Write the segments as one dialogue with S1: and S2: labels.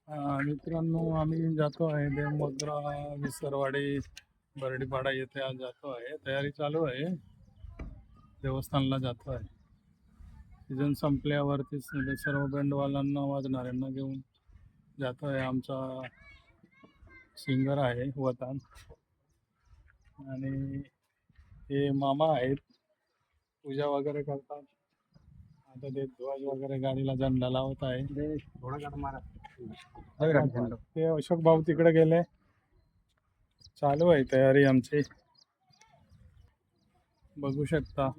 S1: मित्रांनो, आम्ही जातो आहे देवमोगरा, विसरवाडी, बर्डीपाडा येथे आज जातो आहे. तयारी चालू आहे. देवस्थानला जातो आहे. सीझन संपल्यावरतीच सर्व बँडवाल्यांना वाजणाऱ्यांना घेऊन जातो आहे. आमचा सिंगर आहे वतन आणि हे मामा आहेत, पूजा वगैरे करतात. आता ते ध्वज वगैरे गाडीला झेंडा लावत आहे. ते अशोक भाऊ तिकडे गेले. चालू आहे तयारी आमची, बघू शकता.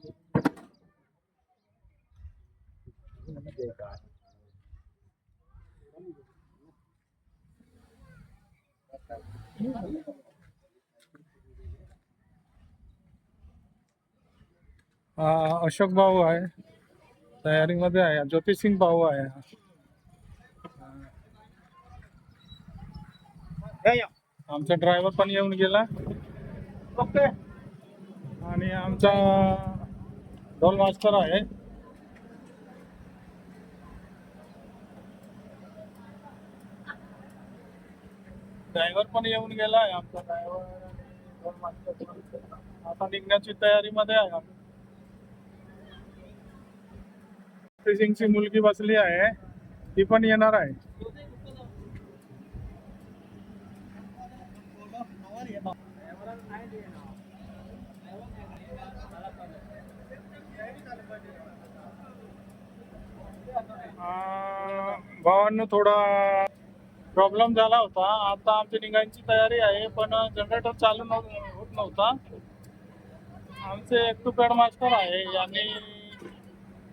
S1: अशोक भाऊ आहे, तयारीमध्ये आहे. ज्योतिसिंग भाऊ आहे. आमचा ड्रायव्हर पण येऊन गेला. ओके. आणि आमचा ढोल मास्टर आहे. ड्रायव्हर पण येऊन गेला आहे. आमचा ड्रायव्हर ढोल मास्टर आता निघण्याची तयारीमध्ये आहे. सिंगची मुलगी बसली आहे, ती पण येणार आहे. भावांनो, थोडा प्रॉब्लेम झाला होता. आता आमची निघायची तयारी आहे, पण जनरेटर चालू होत नव्हता. आमचे एकटूपॅड मास्टर आहे, यांनी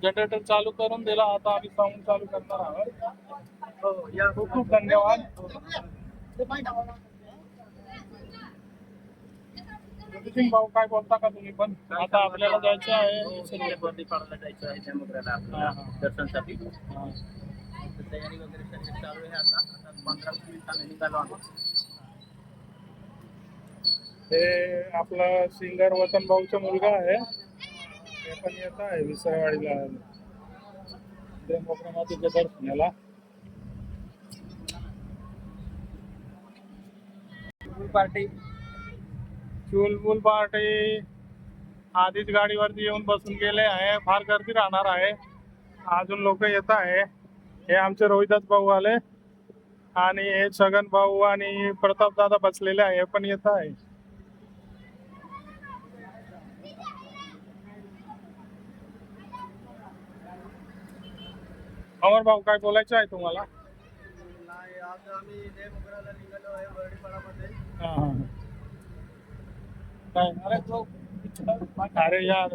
S1: जनरेटर चालू करून दिला. आता आम्ही साऊंड चालू करणार आहोत. खूप खूप धन्यवाद. ज्योतिसिंग भाऊ, काय बोलता का तुम्ही पण? आता आपल्याला जायचं आहे बर्डीपाडाला, जायचं आहे देवमोगऱ्याला दर्शनासाठी. तयारी वगैरे सगळी चालू आहे. आता 15 मिनिटांनी निघालो आम्ही. हे आपला सिंगर वतन भाऊचा मुलगा आहे, ते पण येत आहे विसरवाडीला देवमोगऱ्यामध्ये दर्शनाला. चुलबुल पार्टी आधीच गाडीवरती येऊन बसून गेले आहे. फार गर्दी राहणार आहे. अजून लोक येत आहे. हे आमचे रोहिदास भाऊ आले आणि हे छगन भाऊ आणि प्रताप दादा बसलेले आहे, पण येत आहे. अमर भाऊ, काय बोलायचं आहे तुम्हाला?
S2: आज आम्ही देवमोगऱ्याला निघालो आहे बर्डीपाडामध्ये.
S1: अरे यार,